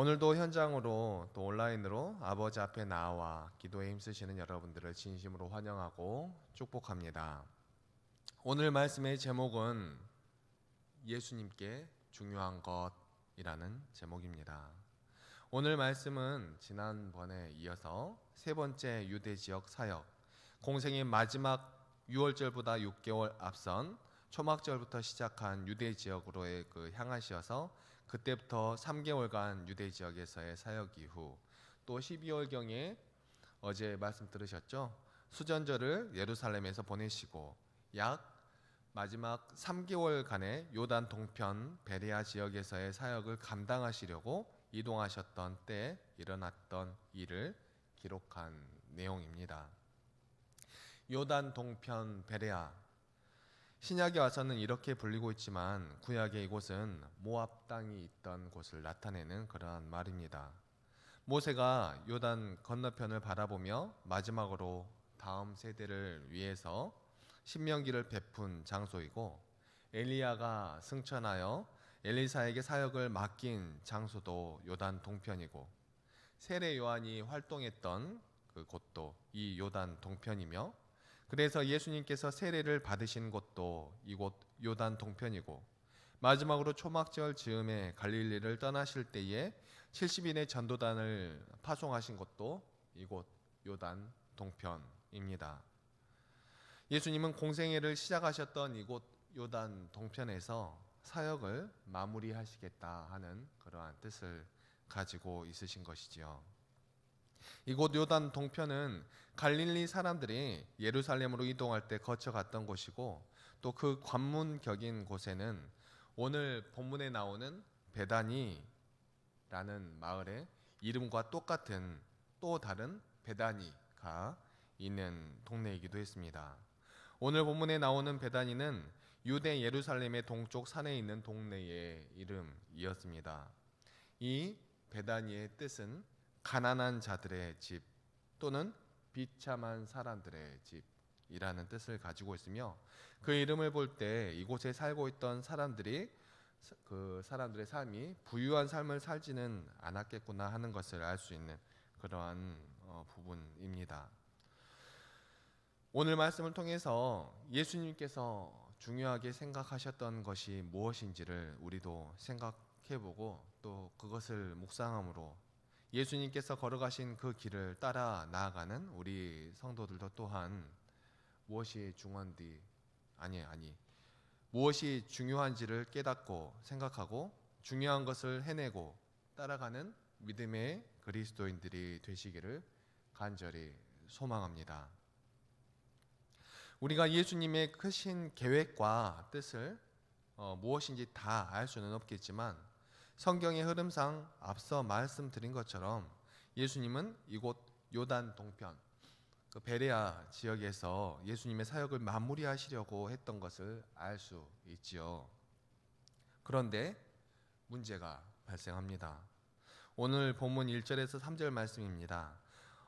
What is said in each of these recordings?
오늘도 현장으로 또 온라인으로 아버지 앞에 나와 기도에 힘쓰시는 여러분들을 진심으로 환영하고 축복합니다. 오늘 말씀의 제목은 예수님께 중요한 것이라는 제목입니다. 오늘 말씀은 지난번에 이어서 세 번째 유대 지역 사역, 공생의 마지막 6월절보다 6개월 앞선 초막절부터 시작한 유대 지역으로의 향하시어서 그때부터 3개월간 유대 지역에서의 사역 이후 또 12월경에 어제 말씀 들으셨죠? 수전절을 예루살렘에서 보내시고 약 마지막 3개월간의 요단 동편 베레아 지역에서의 사역을 감당하시려고 이동하셨던 때에 일어났던 일을 기록한 내용입니다. 요단 동편 베레아, 신약에 와서는 이렇게 불리고 있지만 구약의 이곳은 모압 땅이 있던 곳을 나타내는 그러한 말입니다. 모세가 요단 건너편을 바라보며 마지막으로 다음 세대를 위해서 신명기를 베푼 장소이고, 엘리야가 승천하여 엘리사에게 사역을 맡긴 장소도 요단 동편이고, 세례 요한이 활동했던 그 곳도 이 요단 동편이며, 그래서 예수님께서 세례를 받으신 곳도 이곳 요단 동편이고, 마지막으로 초막절 즈음에 갈릴리를 떠나실 때에 70인의 전도단을 파송하신 곳도 이곳 요단 동편입니다. 예수님은 공생애를 시작하셨던 이곳 요단 동편에서 사역을 마무리하시겠다 하는 그러한 뜻을 가지고 있으신 것이지요. 이곳 요단 동편은 갈릴리 사람들이 예루살렘으로 이동할 때 거쳐갔던 곳이고, 또 그 관문격인 곳에는 오늘 본문에 나오는 베다니라는 마을의 이름과 똑같은 또 다른 베다니가 있는 동네이기도 했습니다. 오늘 본문에 나오는 베다니는 유대 예루살렘의 동쪽 산에 있는 동네의 이름이었습니다. 이 베다니의 뜻은 가난한 자들의 집 또는 비참한 사람들의 집이라는 뜻을 가지고 있으며, 그 이름을 볼 때 이곳에 살고 있던 사람들이 그 사람들의 삶이 부유한 삶을 살지는 않았겠구나 하는 것을 알 수 있는 그러한 부분입니다. 오늘 말씀을 통해서 예수님께서 중요하게 생각하셨던 것이 무엇인지를 우리도 생각해보고 또 그것을 묵상함으로 예수님께서 걸어가신 그 길을 따라 나아가는 우리 성도들도 또한 무엇이 무엇이 중요한지를 깨닫고 생각하고 중요한 것을 해내고 따라가는 믿음의 그리스도인들이 되시기를 간절히 소망합니다. 우리가 예수님의 크신 계획과 뜻을 무엇인지 다 알 수는 없겠지만, 성경의 흐름상 앞서 말씀드린 것처럼 예수님은 이곳 요단 동편 그 베레아 지역에서 예수님의 사역을 마무리하시려고 했던 것을 알 수 있지요. 그런데 문제가 발생합니다. 오늘 본문 1절에서 3절 말씀입니다.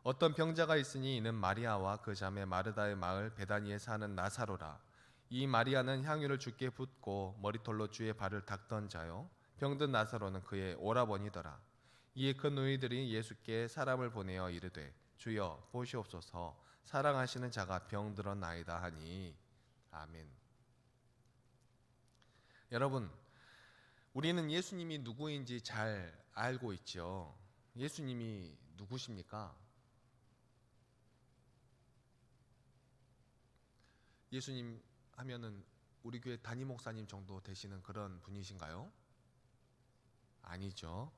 어떤 병자가 있으니 이는 마리아와 그 자매 마르다의 마을 베다니에 사는 나사로라. 이 마리아는 향유를 주께 붓고 머리털로 주의 발을 닦던 자요, 병든 나사로는 그의 오라버니더라. 이에 그 노이들이 예수께 사람을 보내어 이르되 주여 보시옵소서, 사랑하시는 자가 병들었나이다 하니. 아멘. 여러분, 우리는 예수님이 누구인지 잘 알고 있죠. 예수님이 누구십니까? 예수님 하면은 우리 교회 담임 목사님 정도 되시는 그런 분이신가요? 아니죠.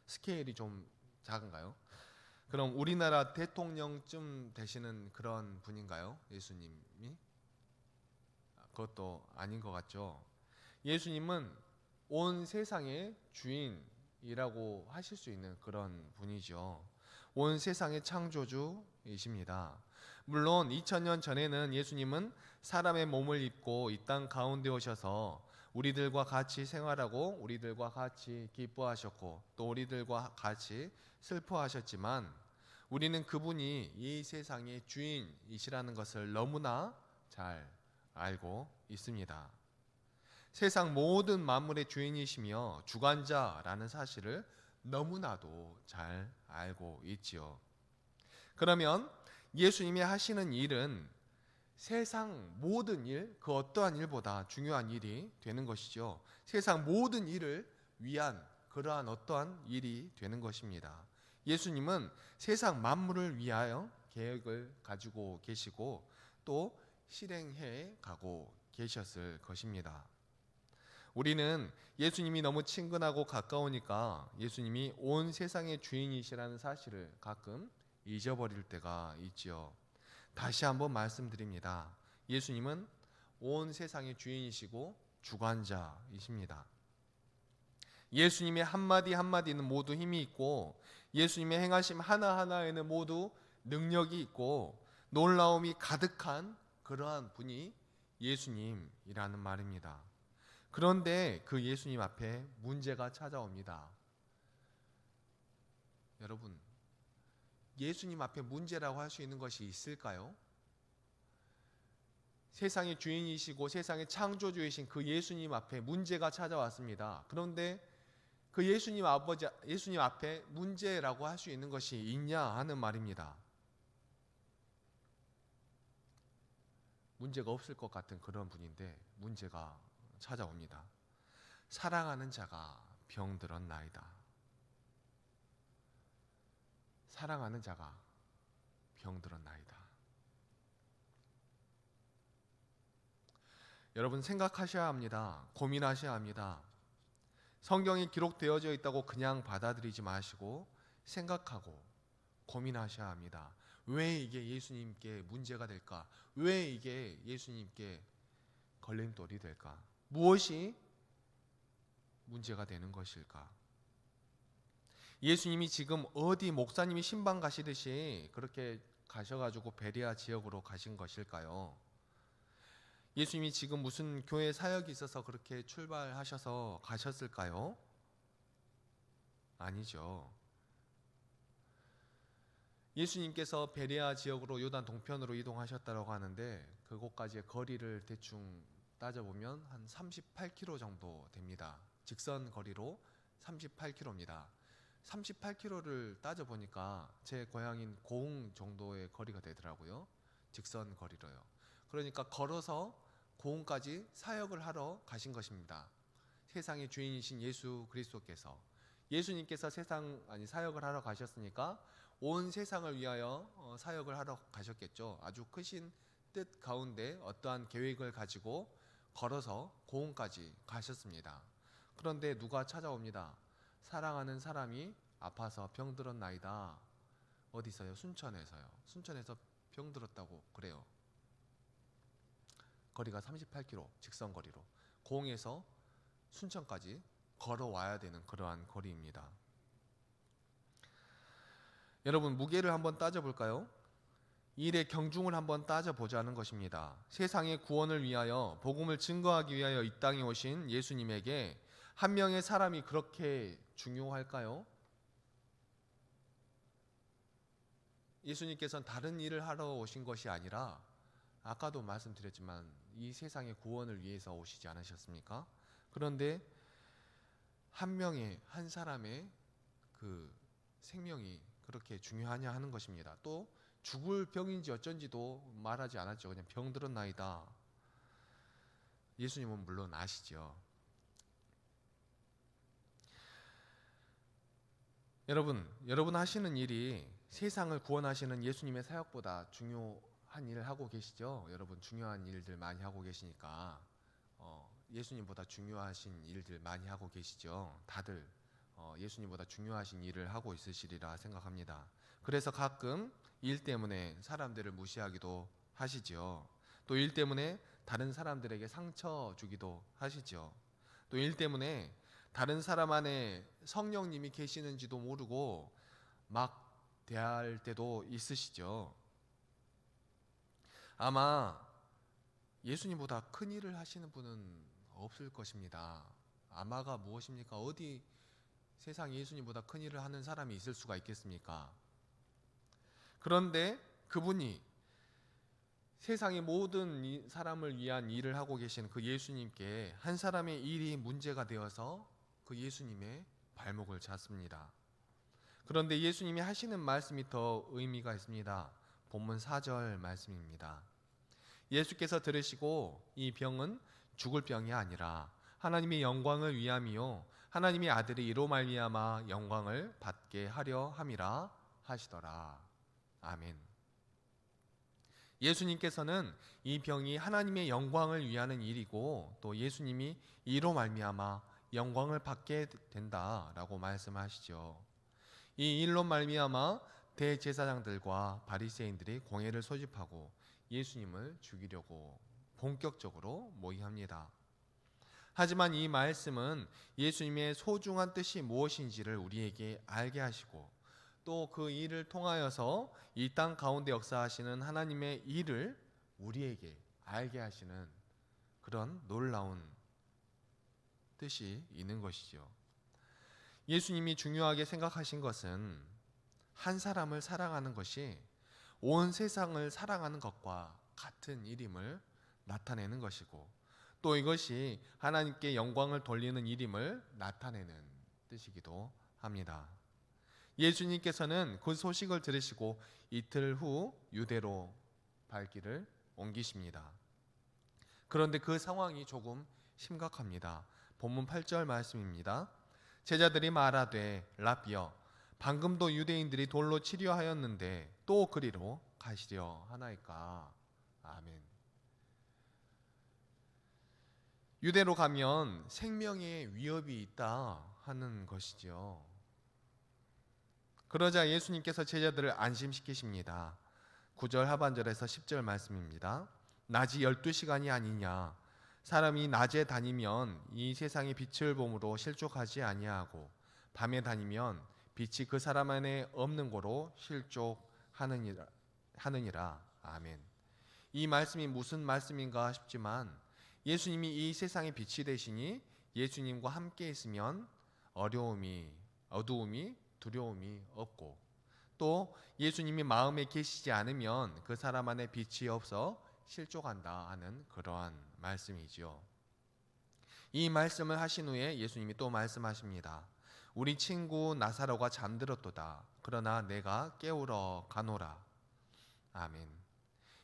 스케일이 좀 작은가요? 그럼 우리나라 대통령쯤 되시는 그런 분인가요? 예수님이? 그것도 아닌 것 같죠. 예수님은 온 세상의 주인이라고 하실 수 있는 그런 분이죠. 온 세상의 창조주이십니다. 물론 2000년 전에는 예수님은 사람의 몸을 입고 이 땅 가운데 오셔서 우리들과 같이 생활하고 우리들과 같이 기뻐하셨고 또 우리들과 같이 슬퍼하셨지만, 우리는 그분이 이 세상의 주인이시라는 것을 너무나 잘 알고 있습니다. 세상 모든 만물의 주인이시며 주관자라는 사실을 너무나도 잘 알고 있지요. 그러면 예수님이 하시는 일은 세상 모든 일, 그 어떠한 일보다 중요한 일이 되는 것이죠. 세상 모든 일을 위한 그러한 어떠한 일이 되는 것입니다. 예수님은 세상 만물을 위하여 계획을 가지고 계시고 또 실행해 가고 계셨을 것입니다. 우리는 예수님이 너무 친근하고 가까우니까 예수님이 온 세상의 주인이시라는 사실을 가끔 잊어버릴 때가 있지요. 다시 한번 말씀드립니다. 예수님은 온 세상의 주인이시고 주관자이십니다. 예수님의 한마디 한마디는 모두 힘이 있고 예수님의 행하심 하나하나에는 모두 능력이 있고 놀라움이 가득한 그러한 분이 예수님이라는 말입니다. 그런데 그 예수님 앞에 문제가 찾아옵니다. 여러분, 예수님 앞에 문제라고 할 수 있는 것이 있을까요? 세상의 주인이시고 세상의 창조주이신 그 예수님 앞에 문제가 찾아왔습니다. 그런데 그 예수님 앞에 문제라고 할 수 있는 것이 있냐 하는 말입니다. 문제가 없을 것 같은 그런 분인데 문제가 찾아옵니다. 사랑하는 자가 병들었나이다. 사랑하는 자가 병들었나이다. 여러분 생각하셔야 합니다. 고민하셔야 합니다. 성경이 기록되어져 있다고 그냥 받아들이지 마시고 생각하고 고민하셔야 합니다. 왜 이게 예수님께 문제가 될까? 왜 이게 예수님께 걸림돌이 될까? 무엇이 문제가 되는 것일까? 예수님이 지금 어디 목사님이 신방 가시듯이 그렇게 가셔가지고 베레아 지역으로 가신 것일까요? 예수님이 지금 무슨 교회 사역이 있어서 그렇게 출발하셔서 가셨을까요? 아니죠. 예수님께서 베레아 지역으로 요단 동편으로 이동하셨다고 하는데 그곳까지의 거리를 대충 따져보면 한 38km 정도 됩니다. 직선 거리로 38km입니다. 38km를 따져보니까 제 고향인 고흥 정도의 거리가 되더라고요. 직선 거리로요. 그러니까 걸어서 고흥까지 사역을 하러 가신 것입니다. 세상의 주인이신 예수 그리스도께서 예수님께서 사역을 하러 가셨으니까 온 세상을 위하여 사역을 하러 가셨겠죠. 아주 크신 뜻 가운데 어떠한 계획을 가지고 걸어서 고흥까지 가셨습니다. 그런데 누가 찾아옵니다. 사랑하는 사람이 아파서 병들었나이다. 어디서요? 순천에서요. 순천에서 병들었다고 그래요. 거리가 38km 직선 거리로 고흥에서 순천까지 걸어와야 되는 그러한 거리입니다. 여러분 무게를 한번 따져볼까요? 일의 경중을 한번 따져보자는 것입니다. 세상의 구원을 위하여 복음을 증거하기 위하여 이 땅에 오신 예수님에게 한 명의 사람이 그렇게 중요할까요? 예수님께서는 다른 일을 하러 오신 것이 아니라 아까도 말씀드렸지만 이 세상의 구원을 위해서 오시지 않으셨습니까? 그런데 한 사람의 그 생명이 그렇게 중요하냐 하는 것입니다. 또 죽을 병인지 어쩐지도 말하지 않았죠. 그냥 병들었나이다. 예수님은 물론 아시죠. 여러분 하시는 일이 세상을 구원하시는 예수님의 사역보다 중요한 일을 하고 계시죠. 여러분 중요한 일들 많이 하고 계시니까 예수님보다 중요하신 일들 많이 하고 계시죠. 다들 예수님보다 중요하신 일을 하고 있으시리라 생각합니다. 그래서 가끔 일 때문에 사람들을 무시하기도 하시죠. 또 일 때문에 다른 사람들에게 상처 주기도 하시죠. 또 일 때문에 다른 사람 안에 성령님이 계시는지도 모르고 막 대할 때도 있으시죠. 아마 예수님보다 큰 일을 하시는 분은 없을 것입니다. 아마가 무엇입니까? 어디 세상에 예수님보다 큰 일을 하는 사람이 있을 수가 있겠습니까? 그런데 그분이 세상의 모든 사람을 위한 일을 하고 계신 그 예수님께 한 사람의 일이 문제가 되어서 그 예수님의 발목을 잡습니다. 그런데 예수님이 하시는 말씀이 더 의미가 있습니다. 본문 4절 말씀입니다. 예수께서 들으시고 이 병은 죽을 병이 아니라 하나님의 영광을 위함이요 하나님의 아들이 이로 말미암아 영광을 받게 하려 함이라 하시더라. 아멘. 예수님께서는 이 병이 하나님의 영광을 위하는 일이고 또 예수님이 이로 말미암아 영광을 받게 된다라고 말씀하시죠. 이 일로 말미암아 대제사장들과 바리새인들이 공회를 소집하고 예수님을 죽이려고 본격적으로 모의합니다. 하지만 이 말씀은 예수님의 소중한 뜻이 무엇인지를 우리에게 알게 하시고 또 그 일을 통하여서 이 땅 가운데 역사하시는 하나님의 일을 우리에게 알게 하시는 그런 놀라운 뜻이 있는 것이죠. 예수님이 중요하게 생각하신 것은 한 사람을 사랑하는 것이 온 세상을 사랑하는 것과 같은 일임을 나타내는 것이고 또 이것이 하나님께 영광을 돌리는 일임을 나타내는 뜻이기도 합니다. 예수님께서는 그 소식을 들으시고 이틀 후 유대로 발길을 옮기십니다. 그런데 그 상황이 조금 심각합니다. 본문 8절 말씀입니다. 제자들이 말하되 라비여 방금도 유대인들이 돌로 치려 하였는데 또 그리로 가시려 하나이까. 아멘. 유대로 가면 생명의 위협이 있다 하는 것이죠. 그러자 예수님께서 제자들을 안심시키십니다. 9절 하반절에서 10절 말씀입니다. 낮이 12시간이 아니냐 사람이 낮에 다니면 이 세상의 빛을 봄으로 실족하지 아니하고 밤에 다니면 빛이 그 사람 안에 없는 고로 실족하느니라. 아멘. 이 말씀이 무슨 말씀인가 싶지만 예수님이 이 세상의 빛이 되시니 예수님과 함께 있으면 어두움이 두려움이 없고 또 예수님이 마음에 계시지 않으면 그 사람 안에 빛이 없어 실족한다 하는 그러한 말씀이지요. 이 말씀을 하신 후에 예수님이 또 말씀하십니다. 우리 친구 나사로가 잠들었도다. 그러나 내가 깨우러 가노라. 아멘.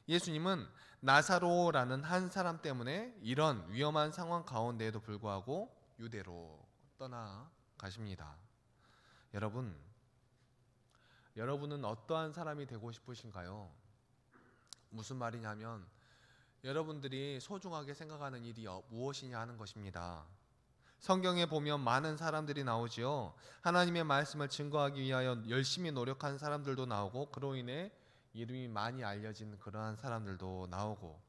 예수님은 나사로라는 한 사람 때문에 이런 위험한 상황 가운데에도 불구하고 유대로 떠나가십니다. 여러분은 어떠한 사람이 되고 싶으신가요? 무슨 말이냐면 여러분들이 소중하게 생각하는 일이 무엇이냐 하는 것입니다. 성경에 보면 많은 사람들이 나오지요. 하나님의 말씀을 증거하기 위하여 열심히 노력한 사람들도 나오고 그로 인해 이름이 많이 알려진 그러한 사람들도 나오고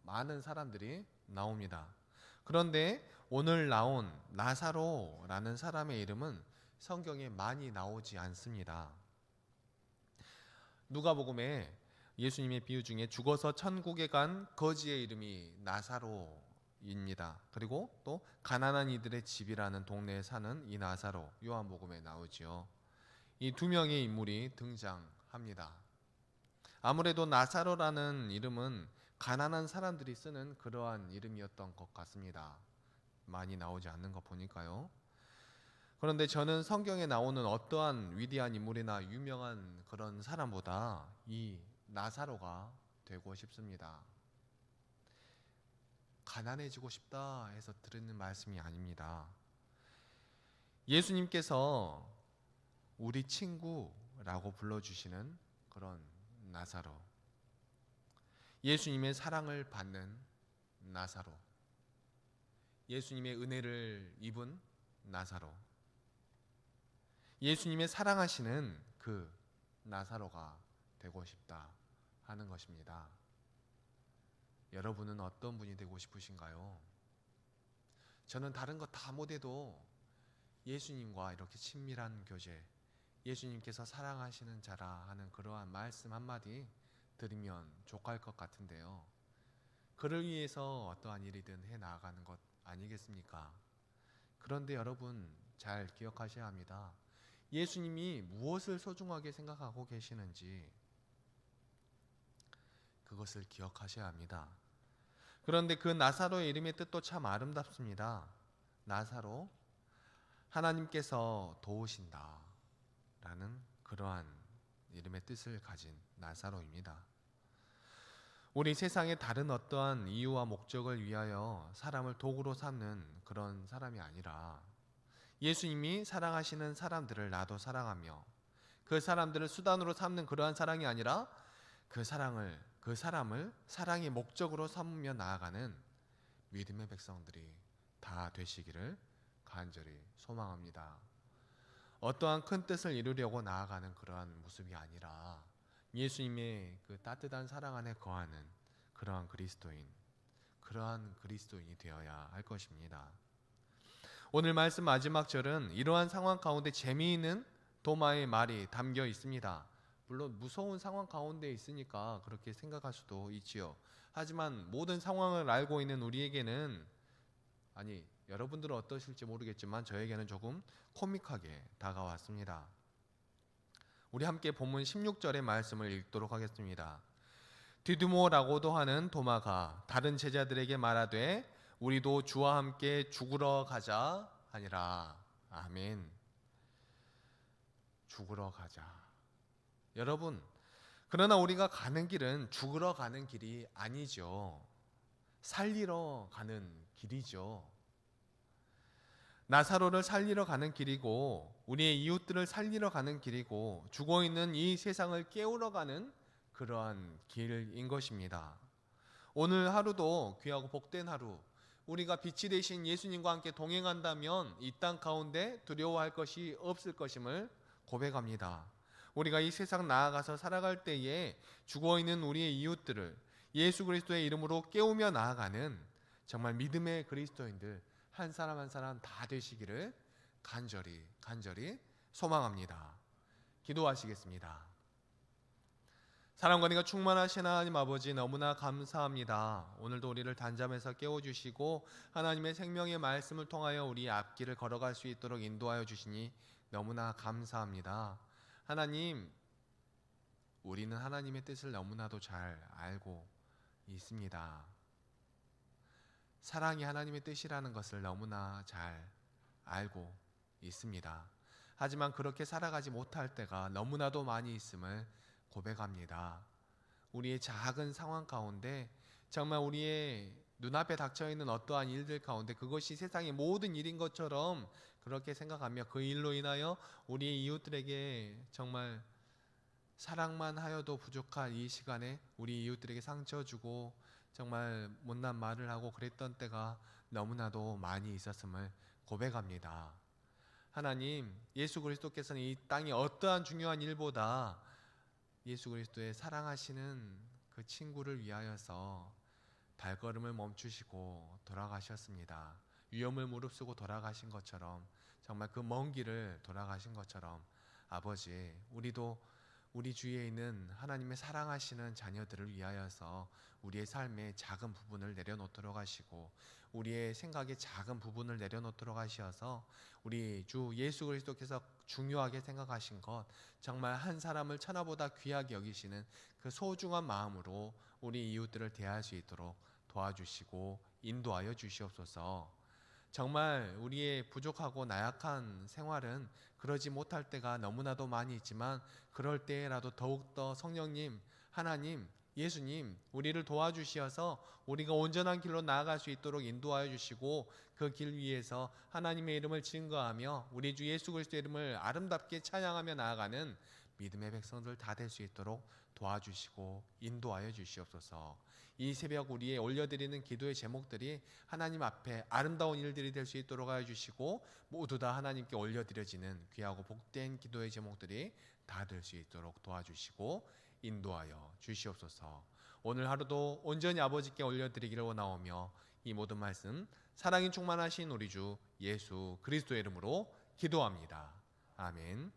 많은 사람들이 나옵니다. 그런데 오늘 나온 나사로라는 사람의 이름은 성경에 많이 나오지 않습니다. 누가복음에 예수님의 비유 중에 죽어서 천국에 간 거지의 이름이 나사로입니다. 그리고 또 가난한 이들의 집이라는 동네에 사는 이 나사로 요한복음에 나오지요. 이 두 명의 인물이 등장합니다. 아무래도 나사로라는 이름은 가난한 사람들이 쓰는 그러한 이름이었던 것 같습니다. 많이 나오지 않는 거 보니까요. 그런데 저는 성경에 나오는 어떠한 위대한 인물이나 유명한 그런 사람보다 이 나사로가 되고 싶습니다. 가난해지고 싶다 해서 드리는 말씀이 아닙니다. 예수님께서 우리 친구라고 불러주시는 그런 나사로, 예수님의 사랑을 받는 나사로, 예수님의 은혜를 입은 나사로, 예수님의 사랑하시는 그 나사로가 되고 싶다 하는 것입니다. 여러분은 어떤 분이 되고 싶으신가요? 저는 다른 거 다 못해도 예수님과 이렇게 친밀한 교제, 예수님께서 사랑하시는 자라 하는 그러한 말씀 한마디 드리면 족할 것 같은데요. 그를 위해서 어떠한 일이든 해 나가는 것 아니겠습니까? 그런데 여러분 잘 기억하셔야 합니다. 예수님이 무엇을 소중하게 생각하고 계시는지 그것을 기억하셔야 합니다. 그런데 그 나사로의 이름의 뜻도 참 아름답습니다. 나사로, 하나님께서 도우신다 라는 그러한 이름의 뜻을 가진 나사로입니다. 우리 세상의 다른 어떠한 이유와 목적을 위하여 사람을 도구로 삼는 그런 사람이 아니라 예수님이 사랑하시는 사람들을 나도 사랑하며 그 사람들을 수단으로 삼는 그러한 사랑이 아니라 그 사람을 사랑의 목적으로 삼으며 나아가는 믿음의 백성들이 다 되시기를 간절히 소망합니다. 어떠한 큰 뜻을 이루려고 나아가는 그러한 모습이 아니라 예수님의 그 따뜻한 사랑 안에 거하는 그러한 그리스도인이 되어야 할 것입니다. 오늘 말씀 마지막 절은 이러한 상황 가운데 재미있는 도마의 말이 담겨 있습니다. 물론 무서운 상황 가운데 있으니까 그렇게 생각할 수도 있지요. 하지만 모든 상황을 알고 있는 우리에게는, 아니 여러분들은 어떠실지 모르겠지만 저에게는 조금 코믹하게 다가왔습니다. 우리 함께 본문 16절의 말씀을 읽도록 하겠습니다. 디두모라고도 하는 도마가 다른 제자들에게 말하되 우리도 주와 함께 죽으러 가자 하니라. 아멘. 죽으러 가자. 여러분, 그러나 우리가 가는 길은 죽으러 가는 길이 아니죠. 살리러 가는 길이죠. 나사로를 살리러 가는 길이고 우리의 이웃들을 살리러 가는 길이고 죽어있는 이 세상을 깨우러 가는 그러한 길인 것입니다. 오늘 하루도 귀하고 복된 하루, 우리가 빛이 되신 예수님과 함께 동행한다면 이 땅 가운데 두려워할 것이 없을 것임을 고백합니다. 우리가 이 세상 나아가서 살아갈 때에 죽어있는 우리의 이웃들을 예수 그리스도의 이름으로 깨우며 나아가는 정말 믿음의 그리스도인들 한 사람 한 사람 다 되시기를 간절히 소망합니다. 기도하시겠습니다. 사랑과 은혜가 충만하신 하나님 아버지, 너무나 감사합니다. 오늘도 우리를 단잠에서 깨워주시고 하나님의 생명의 말씀을 통하여 우리의 앞길을 걸어갈 수 있도록 인도하여 주시니 너무나 감사합니다. 하나님, 우리는 하나님의 뜻을 너무나도 잘 알고 있습니다. 사랑이 하나님의 뜻이라는 것을 너무나 잘 알고 있습니다. 하지만 그렇게 살아가지 못할 때가 너무나도 많이 있음을 고백합니다. 우리의 작은 상황 가운데 정말 우리의 눈앞에 닥쳐있는 어떠한 일들 가운데 그것이 세상의 모든 일인 것처럼 그렇게 생각하며 그 일로 인하여 우리의 이웃들에게 정말 사랑만 하여도 부족한 이 시간에 우리 이웃들에게 상처 주고 정말 못난 말을 하고 그랬던 때가 너무나도 많이 있었음을 고백합니다. 하나님, 예수 그리스도께서는 이 땅의 어떠한 중요한 일보다 예수 그리스도의 사랑하시는 그 친구를 위하여서 발걸음을 멈추시고 돌아가셨습니다. 위험을 무릅쓰고 돌아가신 것처럼, 정말 그 먼 길을 돌아가신 것처럼 아버지, 우리도 우리 주위에 있는 하나님의 사랑하시는 자녀들을 위하여서 우리의 삶의 작은 부분을 내려놓도록 하시고 우리의 생각의 작은 부분을 내려놓도록 하셔서 우리 주 예수 그리스도께서 중요하게 생각하신 것, 정말 한 사람을 천하보다 귀하게 여기시는 그 소중한 마음으로 우리 이웃들을 대할 수 있도록 도와주시고 인도하여 주시옵소서. 정말 우리의 부족하고 나약한 생활은 그러지 못할 때가 너무나도 많이 있지만 그럴 때라도 더욱더 성령님, 하나님, 예수님 우리를 도와주시어서 우리가 온전한 길로 나아갈 수 있도록 인도하여 주시고 그 길 위에서 하나님의 이름을 증거하며 우리 주 예수 그리스도의 이름을 아름답게 찬양하며 나아가는 믿음의 백성들 다 될 수 있도록 도와주시고 인도하여 주시옵소서. 이 새벽 우리의 올려드리는 기도의 제목들이 하나님 앞에 아름다운 일들이 될 수 있도록 하여 주시고 모두 다 하나님께 올려드려지는 귀하고 복된 기도의 제목들이 다 될 수 있도록 도와주시고 인도하여 주시옵소서. 오늘 하루도 온전히 아버지께 올려드리기를 원하오며 이 모든 말씀 사랑이 충만하신 우리 주 예수 그리스도의 이름으로 기도합니다. 아멘.